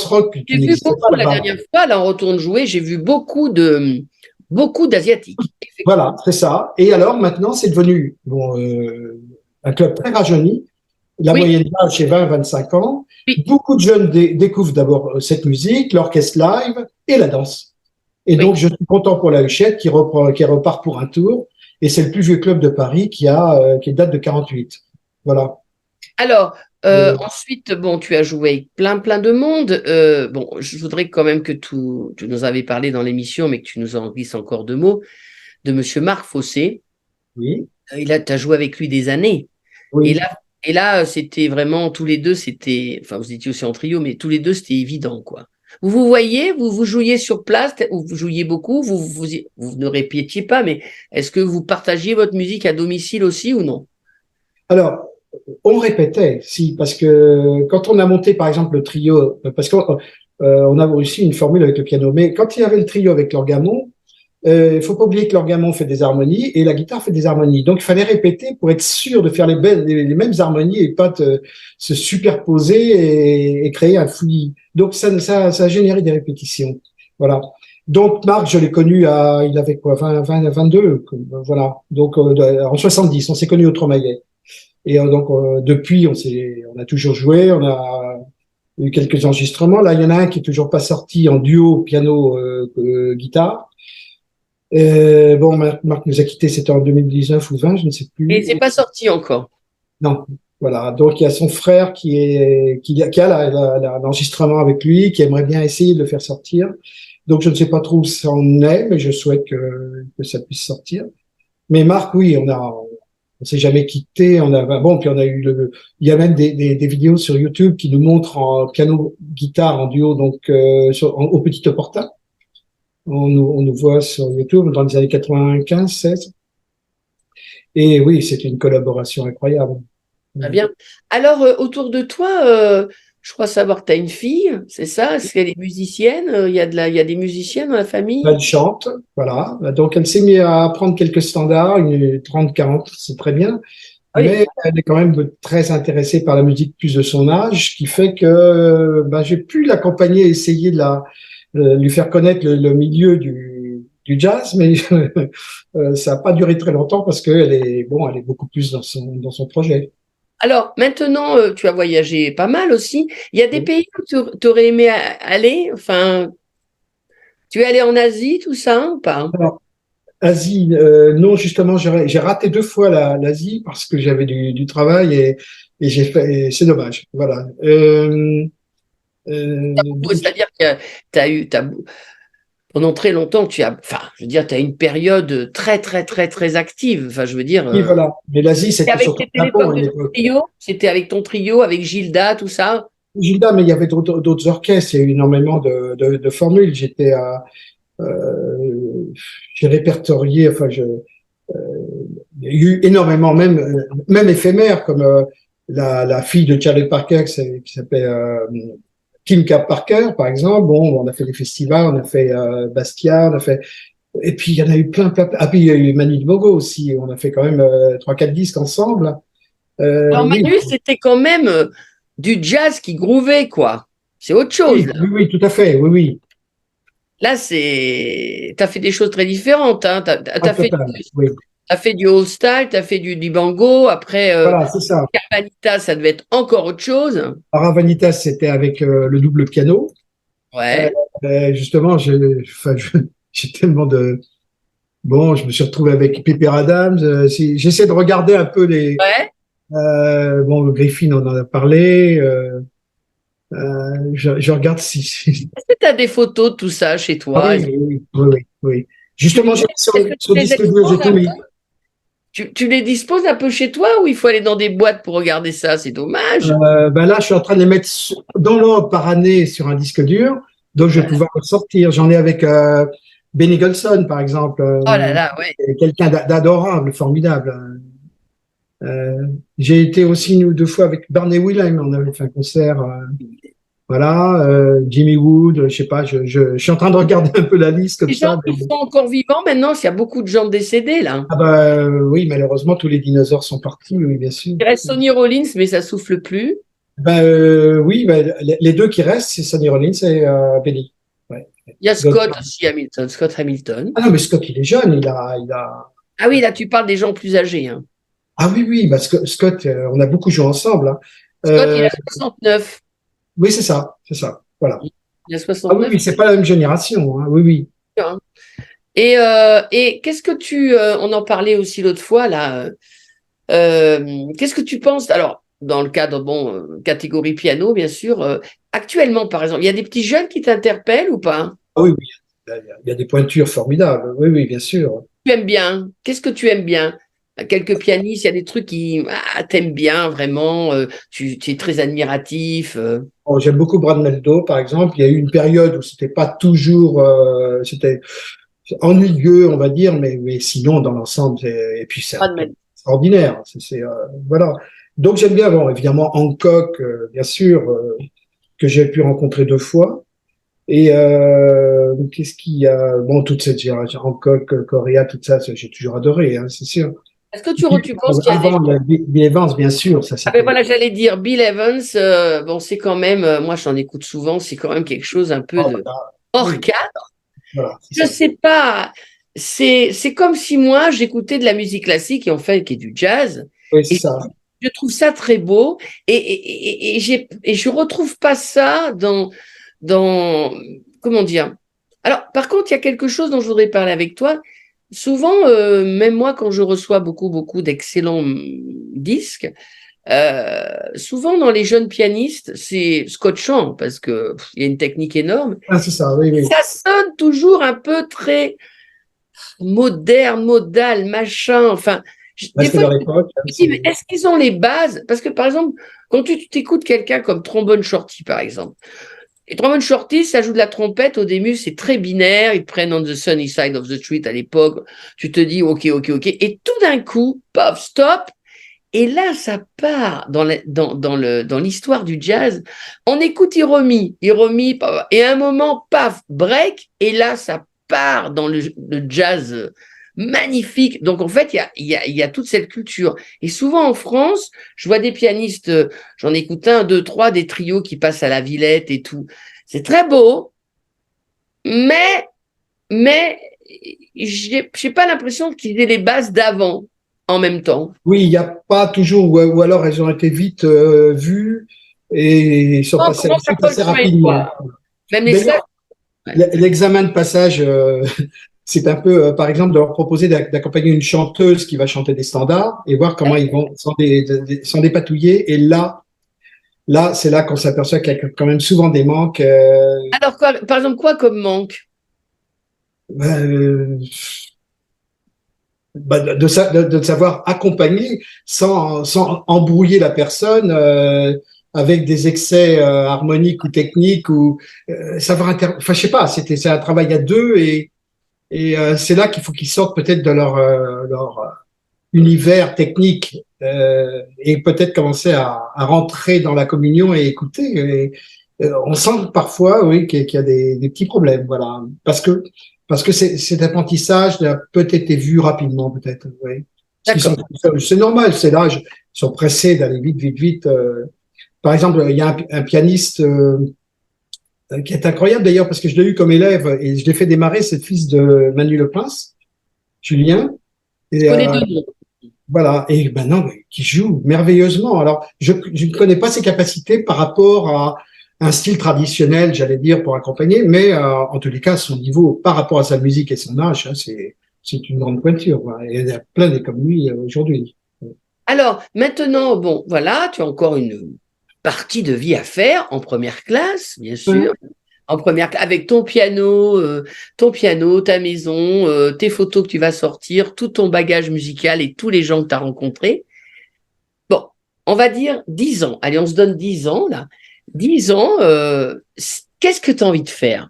rock qui J'ai vu n'existait pas beaucoup la là-bas. dernière fois, là on retourne jouer, j'ai vu beaucoup d'Asiatiques. Voilà, c'est ça. Et alors maintenant, c'est devenu bon, un club très rajeuni. La Oui, moyenne d'âge est 20-25 ans. oui, Beaucoup de jeunes découvrent d'abord cette musique, l'orchestre live et la danse. Et oui. donc, je suis content pour la Huchette qui repart pour un tour. Et c'est le plus vieux club de Paris qui date de 48. Voilà. Alors, Euh, ensuite, bon, tu as joué avec plein de monde. Bon, je voudrais quand même que tu nous avais parlé dans l'émission, mais que tu nous en dises encore deux mots, de Monsieur Marc Fossé. oui, Tu as joué avec lui des années. Et oui. là, et là, c'était vraiment, tous les deux, c'était, enfin, vous étiez aussi en trio, mais tous les deux, c'était évident, quoi. Vous voyez, vous jouiez sur place, ou vous jouiez beaucoup, vous ne répétiez pas, mais est-ce que vous partagiez votre musique à domicile aussi ou non? Alors, on répétait, si, parce que quand on a monté, par exemple, le trio, parce qu'on on a aussi une formule avec le piano, mais quand il y avait le trio avec l'orgamon, il faut pas oublier que l'orgamon fait des harmonies et la guitare fait des harmonies. Donc, il fallait répéter pour être sûr de faire les mêmes harmonies et pas se superposer et créer un fouillis. Donc, ça a généré des répétitions. Voilà. Donc, Marc, je l'ai connu il avait quoi, 22, voilà. Donc, en 70, on s'est connu au Tromaillet. Et donc, depuis, on a toujours joué, on a eu quelques enregistrements. Là, il y en a un qui est toujours pas sorti en duo piano-guitare. Bon, Marc nous a quittés, c'était en 2019 ou 20, je ne sais Et plus. c'est pas sorti encore. Non, voilà. Donc, il y a son frère qui a l'enregistrement avec lui, qui aimerait bien essayer de le faire sortir. Donc, je ne sais pas trop où ça en est, mais je souhaite que ça puisse sortir. Mais Marc, oui, on s'est jamais quitté. Bon, puis on a eu il y a même des vidéos sur YouTube qui nous montrent en piano-guitare en duo, donc au petit opportun. On nous voit sur YouTube dans les années 95, 16. Et oui, c'était une collaboration incroyable. Très bien. Alors, autour de toi, je crois savoir que tu as une fille, c'est ça? Est-ce qu'elle est musicienne? Il y a des musiciens dans la Elle famille? chante, voilà. Donc, elle s'est mise à apprendre quelques standards, une 30, 40, c'est très bien. Ah oui. Mais elle est quand même très intéressée par la musique plus de son âge, ce qui fait que j'ai pu l'accompagner, essayer de lui faire connaître le milieu du jazz, mais ça n'a pas duré très longtemps parce elle est beaucoup plus dans son projet. Alors, maintenant, tu as voyagé pas mal aussi. Il y a des pays où tu aurais aimé aller? Enfin, tu es allé en Asie, tout ça, ou pas? Alors, Asie, non, justement, j'ai raté 2 fois l'Asie parce que j'avais du travail et et c'est dommage. Voilà. Donc, C'est-à-dire que pendant très longtemps, enfin, je veux dire, tu as une période très active. Enfin, je veux dire, oui, voilà. Mais l'Asie, c'était surtout c'était le Japon l'époque à de ton l'époque. trio? C'était avec ton trio, avec Gilda, tout ça? Gilda, mais il y avait d'autres orchestres, il y a eu énormément de formules. J'ai répertorié, il y a eu énormément, même éphémères, comme la fille de Charlie Parker qui s'appelait Kim Cap Parker, par exemple. Bon, on a fait des festivals, on a fait Basquiat, et puis il y en a eu plein. Ah, puis il y a eu Manu Dibango aussi. On a fait quand même 3, 4 disques ensemble. Alors, Oui, Manu, c'était quand même du jazz qui groovait, quoi. C'est autre chose, oui, là. oui, oui, tout à fait, oui, oui. Là, t'as fait des choses très différentes, hein. Ah, total, oui. T'as fait du old style, t'as fait du bango. Après, Voilà, c'est ça. Carbanita, ça devait être encore autre chose. Aravanitas, c'était avec le double piano. Euh, Ouais. Justement, j'ai tellement de... Bon, je me suis retrouvé avec Pepper Adams. J'essaie de regarder un peu Ouais. bon, le Griffin, on en a parlé. Je regarde Est-ce que tu as des photos de tout ça chez Ah toi? oui, oui, oui, oui, oui, oui. Tu Justement, les, est-ce que tu sur les disque dur, j'ai exposes tout un peu? mis. Tu les disposes un peu chez toi ou il faut aller dans des boîtes pour regarder ça? C'est dommage. Là, je suis en train de les mettre dans l'ordre par année sur un disque dur, donc je vais pouvoir le sortir. J'en ai avec Benny Golson, par exemple, Oh là là, ouais. quelqu'un d'adorable, formidable. J'ai été aussi 1 ou 2 fois avec Barney Willem, on avait fait un concert. Voilà, Jimmy Wood, je sais pas, je suis en train de regarder un peu la liste comme Les gens ça. qui sont encore vivants maintenant, il y a beaucoup de gens décédés là. Ah bah oui, malheureusement, tous les dinosaures sont partis, oui, bien sûr. Il reste Sonny Rollins, mais ça souffle plus. Oui, les deux qui restent, c'est Sonny Rollins et Benny. Ouais. Il y a Donc, Scott aussi, Hamilton, Scott Hamilton. ah non, mais Scott, il est jeune, Ah oui, là tu parles des gens plus âgés, hein. Ah oui, oui, Scott, on a beaucoup joué ensemble, hein. Scott, il a 69. Oui, c'est ça, voilà. Il a Ah oui, 69. oui, c'est pas la même génération, hein. Oui, oui. Hein. Et qu'est-ce que on en parlait aussi l'autre fois là. Qu'est-ce que tu penses? Alors, dans le cadre, catégorie piano, bien sûr. Actuellement, par exemple, il y a des petits jeunes qui t'interpellent ou pas? Ah oui, oui, il y a des pointures formidables. Oui, oui, bien sûr. Tu aimes bien? Qu'est-ce que tu aimes bien? Quelques pianistes, il y a des trucs qui t'aimes bien vraiment, tu es très admiratif. Bon, j'aime beaucoup Brad Meldo, par exemple. Il y a eu une période où c'était pas toujours, c'était ennuyeux, on va dire, mais sinon, dans l'ensemble, et puis c'est un Pas de peu mal. extraordinaire. Voilà. Donc j'aime bien, bon, évidemment, Hancock, bien sûr, que j'ai pu rencontrer 2 fois. Et qu'est-ce qu'il y a? Bon, toute cette génération, Hancock, Correa, tout ça, j'ai toujours adoré, hein, c'est sûr. Est-ce que Et puis, tu penses qu'il y a des... avant, il y a Bill Evans, bien sûr, ça Ah ben c'était. voilà, j'allais dire Bill Evans, bon, c'est quand même, moi j'en écoute souvent, c'est quand même quelque chose un peu Oh, de là, hors oui, cadre. voilà, c'est Je ça. sais pas, c'est comme si moi j'écoutais de la musique classique et en fait qui est du jazz Oui, c'est et ça. je trouve ça très beau et je retrouve pas ça dans comment dire. Alors par contre, il y a quelque chose dont je voudrais parler avec toi. Souvent, même moi quand je reçois beaucoup d'excellents disques, souvent dans les jeunes pianistes, c'est scotchant parce que il y a une technique énorme. Ah, c'est ça, oui, oui. Ça sonne toujours un peu très moderne, modal, machin. Enfin, Bah, des c'était fois, leur époque, hein, je me dis, mais est-ce qu'ils ont les bases? Parce que, par exemple, quand tu t'écoutes quelqu'un comme Trombone Shorty, par exemple, et Trombone Shorty, ça joue de la trompette, au début, c'est très binaire, ils te prennent On the Sunny Side of the Street à l'époque, tu te dis, ok, et tout d'un coup, paf, stop, et là, ça part dans l'histoire du jazz. On écoute Hiromi, et à un moment, paf, break, et là, ça part dans le jazz magnifique. Donc, en fait, il y a toute cette culture. Et souvent, en France, je vois des pianistes, j'en écoute un, deux, trois, des trios qui passent à la Villette et tout. C'est très beau, mais, mais j'ai pas l'impression qu'ils aient les bases d'avant en même temps. oui, il n'y a pas toujours, ou alors elles ont été vite vues et sont On passées à la commence à suite assez Coltrane, rapidement. quoi. Même les sacs. D'ailleurs, l'examen de passage, c'est un peu, par exemple, de leur proposer d'accompagner une chanteuse qui va chanter des standards et voir comment ils vont s'en dépatouiller. Et là, c'est là qu'on s'aperçoit qu'il y a quand même souvent des manques. Alors, quoi, par exemple, quoi comme manque? Euh, de savoir accompagner sans embrouiller la personne avec des excès harmoniques ou techniques ou savoir enfin je sais pas, c'est un travail à deux et c'est là qu'il faut qu'ils sortent peut-être de leur univers technique et peut-être commencer à rentrer dans la communion et écouter. On sent parfois, oui, qu'il y a des petits problèmes, voilà, parce que cet apprentissage a peut-être été vu rapidement, peut-être, oui. Parce qu'ils D'accord. sont, c'est normal, c'est l'âge, ils sont pressés d'aller vite. Par exemple, il y a un pianiste qui est incroyable d'ailleurs parce que je l'ai eu comme élève et je l'ai fait démarrer, c'est le fils de Manu Leprince, Julien. Je Et connais deux noms. voilà, et ben non, qui joue merveilleusement. Alors, je ne connais pas ses capacités par rapport à un style traditionnel, j'allais dire, pour accompagner, mais en tous les cas, son niveau par rapport à sa musique et son âge, hein, c'est une grande pointure. Voilà. Et il y en a plein des comme lui aujourd'hui. Alors, maintenant, bon, voilà, tu as encore une partie de vie à faire en première classe, bien sûr. En première, avec ton piano, ta maison, tes photos que tu vas sortir, tout ton bagage musical et tous les gens que tu as rencontrés. Bon, on va dire 10 ans. Allez, on se donne 10 ans, là. 10 ans, qu'est-ce que tu as envie de faire?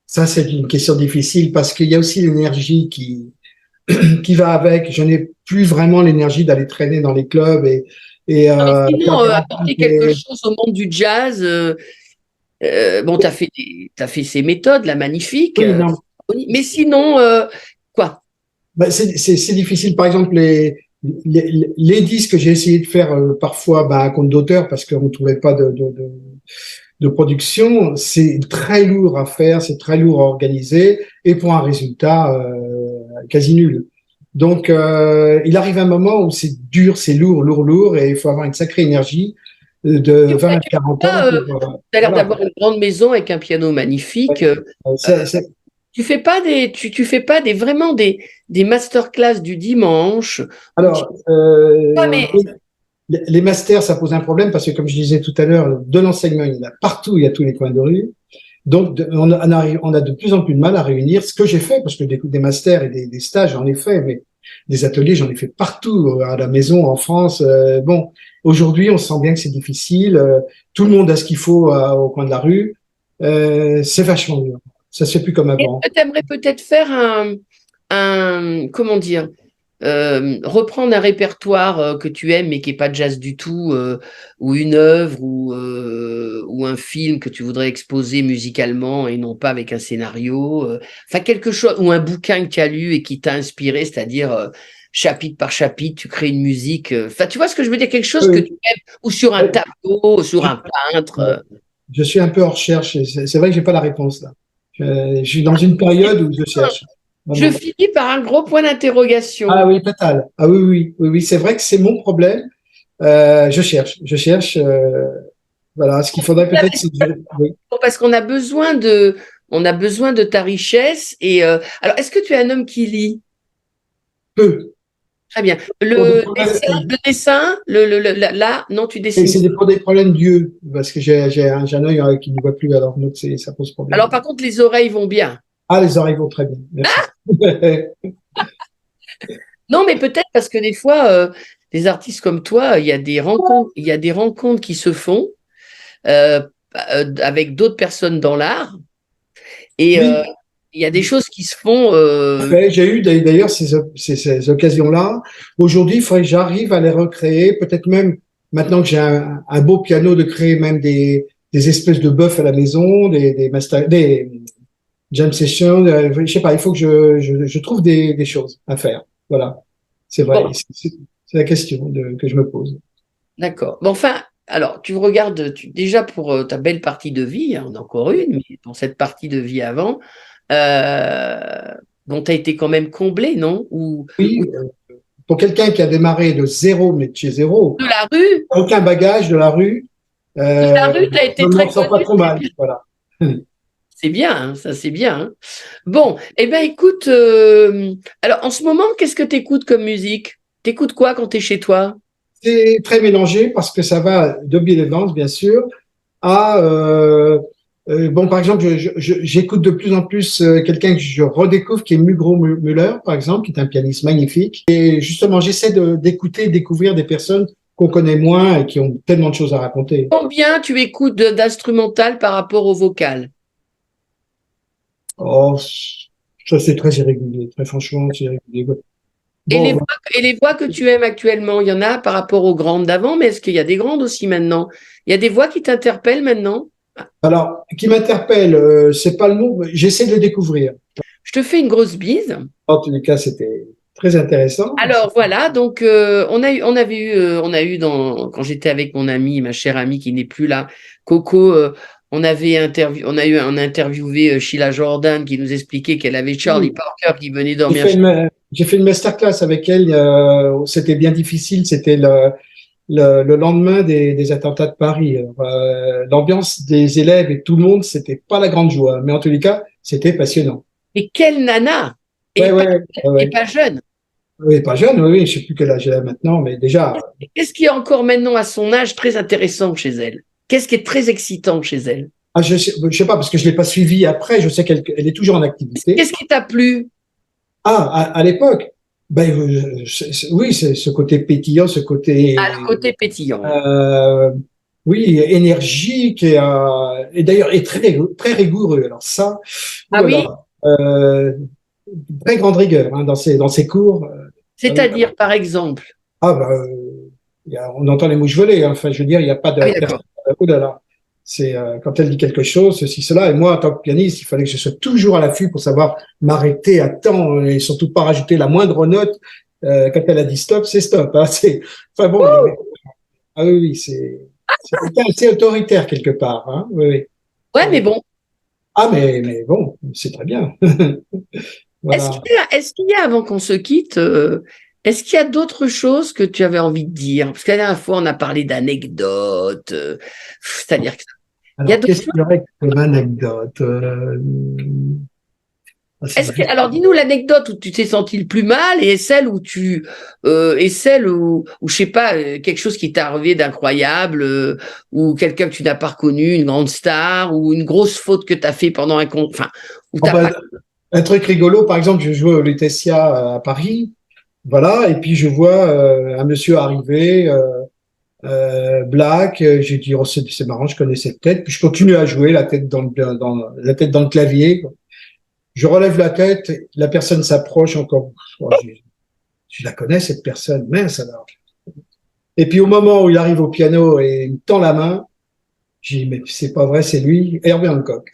Ça, c'est une question difficile parce qu'il y a aussi l'énergie qui va avec. Je n'ai plus vraiment l'énergie d'aller traîner dans les clubs et Non, mais faire sinon, des apporter quelque rencontres. chose au monde du jazz. Bon, t'as fait ces méthodes, là, magnifiques. Oui, non, Mais sinon, quoi? bah, c'est difficile. Par exemple, les disques que j'ai essayé de faire parfois bah, à compte d'auteur parce qu'on ne trouvait pas de production, c'est très lourd à faire, c'est très lourd à organiser et pour un résultat quasi nul. Donc, il arrive un moment où c'est dur, c'est lourd et il faut avoir une sacrée énergie de Tu 20 à 40 ans pour, as l'air voilà. d'avoir une grande maison avec un piano magnifique. C'est- c'est- Tu fais pas des masterclass du dimanche où tu... alors, Ah, mais les masters, ça pose un problème parce que, comme je disais tout à l'heure, de l'enseignement, il y en a partout, il y a tous les coins de rue. Donc, on a de plus en plus de mal à réunir ce que j'ai fait, parce que des masters et des stages, j'en ai fait, mais des ateliers, j'en ai fait partout, à la maison, en France. Bon, aujourd'hui, on sent bien que c'est difficile. Tout le monde a ce qu'il faut au coin de la rue. C'est vachement dur. Ça se fait plus comme avant. Tu aimerais peut-être faire comment dire, reprendre un répertoire que tu aimes mais qui n'est pas jazz du tout, ou une œuvre ou un film que tu voudrais exposer musicalement et non pas avec un scénario, enfin quelque chose, ou un bouquin que tu as lu et qui t'a inspiré, c'est-à-dire chapitre par chapitre, tu crées une musique, enfin tu vois ce que je veux dire, quelque chose que tu aimes, ou sur un tableau, sur un peintre. Je suis un peu en recherche. C'est vrai que j'ai pas la réponse là. Je suis dans une période où je cherche. Je finis par un gros point d'interrogation. Ah oui, total. Ah oui, oui, oui, oui. C'est vrai que c'est mon problème. Je cherche. Voilà. Ce qu'il faudrait peut-être, c'est oui. Parce on a besoin de ta richesse. Et alors, est-ce que tu es un homme qui lit? Peu. Très bien. Le dessin, là, non, tu Et dessines. c'est pour des problèmes d'yeux, parce que j'ai un œil qui ne voit plus, alors donc ça pose problème. Alors, par contre, les oreilles vont bien. Ah, les oreilles vont très bien. Merci. Non, mais peut-être parce que des fois, des artistes comme toi, il y a des rencontres qui se font euh, avec d'autres personnes dans l'art. Et Oui. il y a des choses qui se font. J'ai eu d'ailleurs ces occasions-là. Aujourd'hui, il faudrait que j'arrive à les recréer, peut-être même maintenant que j'ai un beau piano, de créer même des espèces de bœufs à la maison, des jam sessions. Je sais pas, il faut que je trouve des choses à faire. Voilà, c'est vrai. Bon, C'est la question que je me pose. d'accord. Bon, enfin, alors, tu regardes déjà pour ta belle partie de vie, hein, on a encore une, mais pour cette partie de vie avant, bon, tu as été quand même comblé, non? Ou Oui, pour quelqu'un qui a démarré de zéro, mais de chez zéro, de la rue, aucun bagage de la rue, tu as je été m'en très sors pas connu. trop mal. Voilà. C'est bien, hein, ça c'est bien, hein. Bon, eh bien écoute, alors en ce moment, qu'est-ce que tu écoutes comme musique? T'écoutes quoi quand tu es chez toi? C'est très mélangé parce que ça va de Bill Evans, bien sûr, à bon, par exemple, j'écoute de plus en plus quelqu'un que je redécouvre, qui est Mugro Müller, par exemple, qui est un pianiste magnifique. Et justement, j'essaie d'écouter, découvrir des personnes qu'on connaît moins et qui ont tellement de choses à raconter. Combien tu écoutes d'instrumental par rapport au vocal? Oh, ça c'est très irrégulier, très franchement, c'est irrégulier. Et Bon, les voix que tu aimes actuellement, il y en a par rapport aux grandes d'avant, mais est-ce qu'il y a des grandes aussi maintenant? Il y a des voix qui t'interpellent maintenant? alors, qui m'interpelle, c'est pas le mot, mais j'essaie de le découvrir. Je te fais une grosse bise. En tous les cas, c'était très intéressant. Alors voilà, donc on a eu quand j'étais avec mon amie, ma chère amie qui n'est plus là, Coco, on a interviewé Sheila Jordan qui nous expliquait qu'elle avait Charlie Oui. Parker qui venait J'ai dormir fait chez j'ai fait une masterclass avec elle. C'était bien difficile. C'était le lendemain des attentats de Paris. Alors, l'ambiance des élèves et tout le monde, c'était pas la grande joie. Mais en tous les cas, c'était passionnant. Et quelle nana! Ouais, Et pas, ouais, ouais, et ouais. pas jeune. Oui, pas jeune, oui, oui, je sais plus quel âge elle a maintenant, mais déjà. Qu'est-ce qui est encore maintenant à son âge très intéressant chez elle? Qu'est-ce qui est très excitant chez elle? Je sais pas parce que je l'ai pas suivie après. Je sais qu'elle est toujours en activité. Qu'est-ce qui t'a plu? Ah, à l'époque, ben, oui, c'est ce côté pétillant, ce Ah, le côté, côté pétillant. euh, oui, énergique et d'ailleurs est très rigoureux. Alors ça, Ah oh là oui? là, très grande rigueur hein, dans ses cours. C'est-à-dire, par exemple. Ah bah, on entend les mouches voler. Hein. Enfin, je veux dire, il n'y a pas Ah de oui, personne. d'accord. Oh là là. C'est quand elle dit quelque chose, ceci, cela. Et moi, en tant que pianiste, il fallait que je sois toujours à l'affût pour savoir m'arrêter à temps et surtout pas rajouter la moindre note. Quand elle a dit stop, c'est stop. Hein. Enfin bon, il y avait. Ah oui, oui, c'est quelqu'un assez autoritaire quelque part. Hein. Oui, oui. Ouais, mais bon. Ah, mais bon, c'est très bien. Voilà. Est-ce qu'il y a, avant qu'on se quitte, est-ce qu'il y a d'autres choses que tu avais envie de dire? Parce que la dernière fois, on a parlé d'anecdotes. C'est-à-dire qu'il y a Alors, d'autres qu'est-ce choses. qu'il y aurait comme anecdote Ah, c'est vrai. Alors, dis-nous l'anecdote où tu t'es senti le plus mal et celle où je sais pas, quelque chose qui t'est arrivé d'incroyable, ou quelqu'un que tu n'as pas reconnu, une grande star, ou une grosse faute que tu as fait pendant enfin, où Oh, t'as bah, pas. un truc rigolo, par exemple, je jouais au Lutetia à Paris, voilà, et puis je vois un monsieur arriver, black, j'ai dit, oh, c'est marrant, je connais cette tête, puis je continue à jouer, la tête dans le clavier. Je relève la tête, la personne s'approche encore. Oh, je la connais, cette personne, mince alors. Et puis au moment où il arrive au piano et il me tend la main, j'ai dit, mais c'est pas vrai, c'est lui, Herbie Hancock.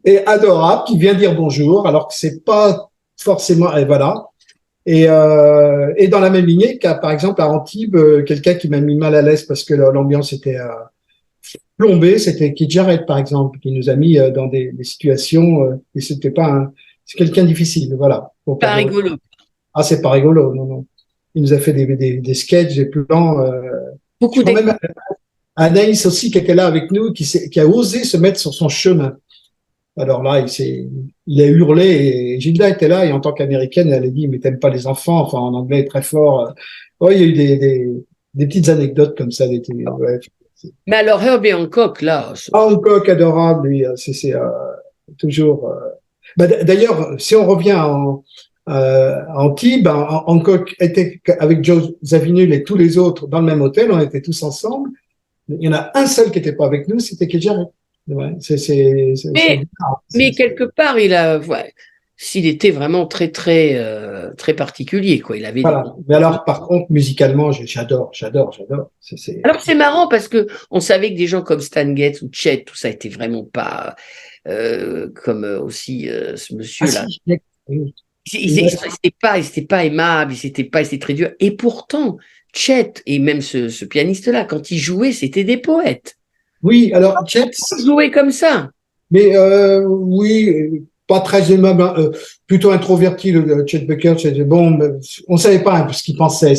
Et adorable, qui vient dire bonjour, alors que c'est pas forcément, et voilà. Et dans la même lignée, par exemple à Antibes, quelqu'un qui m'a mis mal à l'aise parce que l'ambiance était plombée, c'était Keith Jarrett, par exemple, qui nous a mis dans des situations, et c'était pas c'est quelqu'un de difficile, voilà. Pour pas Pas dire- rigolo. Ah, c'est pas rigolo, non, non. Il nous a fait des sketchs, des plans. Je Beaucoup crois même d'exemples. Anaïs aussi qui était là avec nous, qui a osé se mettre sur son chemin. Alors là, il a hurlé et Gilda était là et en tant qu'américaine, elle a dit, mais t'aimes pas les enfants, enfin en anglais très fort. Ouais, il y a eu des petites anecdotes comme ça. Ouais. Mais alors, Herbie Hancock, là, Hancock adorable, lui, c'est toujours. D'ailleurs, si on revient à Antibes, Hancock était avec Joe Zawinul et tous les autres dans le même hôtel, on était tous ensemble. Il y en a un seul qui n'était pas avec nous, c'était Keith Jarrett. Ouais, mais, mais quelque part, ouais, s'il était vraiment très, très, très particulier, quoi. Il avait des. voilà. Mais alors, par contre, musicalement, j'adore. Alors, c'est marrant parce que on savait que des gens comme Stan Getz ou Chet, tout ça était vraiment pas comme aussi ce Ah monsieur-là. si, Ils n'étaient pas aimables, ils étaient très durs. Et pourtant, Chet et même ce pianiste-là, quand ils jouaient, c'était des poètes. oui, alors, Chet, Ils jouaient comme ça. mais oui, pas très aimable, hein, plutôt introverti, le Chet Baker. Bon, on savait pas un peu ce qu'il pensait.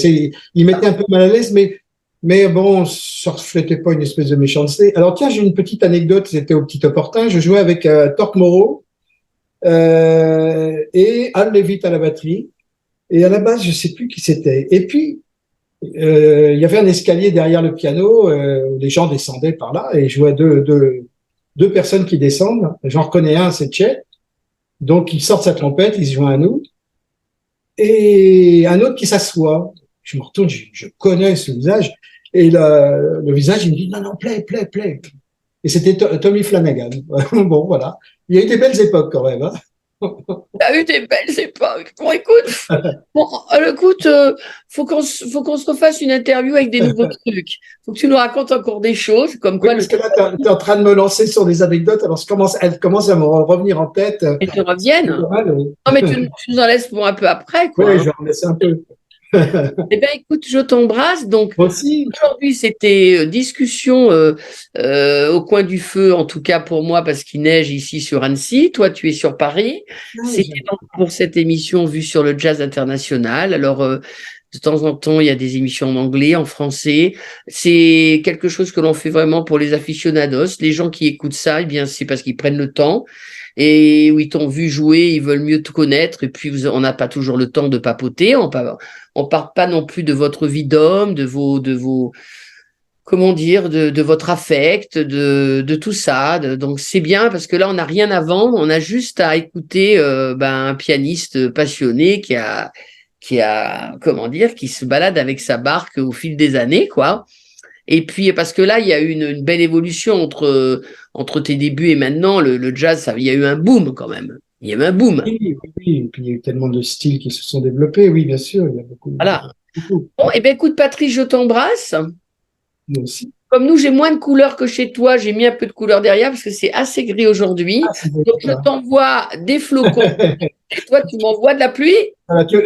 Il mettait un peu mal à l'aise, mais bon, ça reflétait pas une espèce de méchanceté. Alors tiens, j'ai une petite anecdote, c'était au petit opportun. Je jouais avec Torque Moreau et Al Levitt à la batterie. Et à la base, je sais plus qui c'était. Et puis, il y avait un escalier derrière le piano, où les gens descendaient par là, et je vois deux personnes qui descendent. J'en reconnais un, c'est Chet. Donc, il sort sa trompette, il se joint à nous. Et un autre qui s'assoit. Je me retourne, je connais ce visage. Et le visage, il me dit, non, non, play. Et c'était Tommy Flanagan. Bon, voilà. Il y a eu des belles époques quand même. Hein. T'as eu des belles époques. Bon, écoute, faut qu'on se refasse une interview avec des nouveaux trucs. Faut que tu nous racontes encore des choses, comme Oui, quoi parce que là, tu es en train de me lancer sur des anecdotes. Alors, elles commencent à me revenir en tête. elles te reviennent. Non, mais tu nous en laisses pour un peu après, quoi. Oui, Hein. je vais en laisser un peu. Eh bien, écoute, je t'embrasse. Donc, Moi aussi. aujourd'hui, c'était discussion au coin du feu, en tout cas pour moi, parce qu'il neige ici sur Annecy. Toi, tu es sur Paris. C'était donc pour cette émission vue sur le jazz international. Alors, de temps en temps, il y a des émissions en anglais, en français. C'est quelque chose que l'on fait vraiment pour les aficionados. Les gens qui écoutent ça, eh bien, c'est parce qu'ils prennent le temps. Et où ils t'ont vu jouer, ils veulent mieux te connaître. Et puis, on n'a pas toujours le temps de papoter. On parle pas non plus de votre vie d'homme, de vos, comment dire, de votre affect, de tout ça. Donc c'est bien parce que là on n'a rien à vendre, on a juste à écouter un pianiste passionné comment dire, qui se balade avec sa barque au fil des années, quoi. Et puis parce que là il y a eu une belle évolution entre tes débuts et maintenant le jazz, il y a eu un boom quand même. Il y a eu un boom. Oui. Et puis, il y a eu tellement de styles qui se sont développés. Oui, bien sûr, il y a beaucoup. Voilà. Beaucoup. Bon, et bien écoute Patrice, je t'embrasse. Moi aussi. Comme nous, j'ai moins de couleurs que chez toi, j'ai mis un peu de couleur derrière parce que c'est assez gris aujourd'hui. Ah, c'est beau, Donc, je ça. t'envoie des flocons et toi, tu m'envoies de la pluie.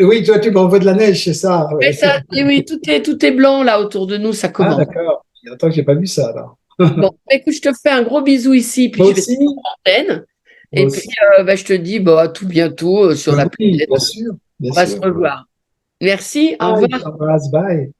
Oui, toi, tu m'envoies de la neige, c'est ça. Et Ouais. ça, et oui, tout est blanc là autour de nous, ça Ah, commence. d'accord. Il y a longtemps que j'ai pas vu ça, là. Bon, écoute, je te fais un gros bisou ici, puis Moi je vais te aussi. l'antenne. Moi Et puis, aussi. je te dis à tout bientôt sur la Oui, planète. bien sûr. Bien On va se sûr. revoir. Merci, au Bye, revoir. t'embrasse, bye.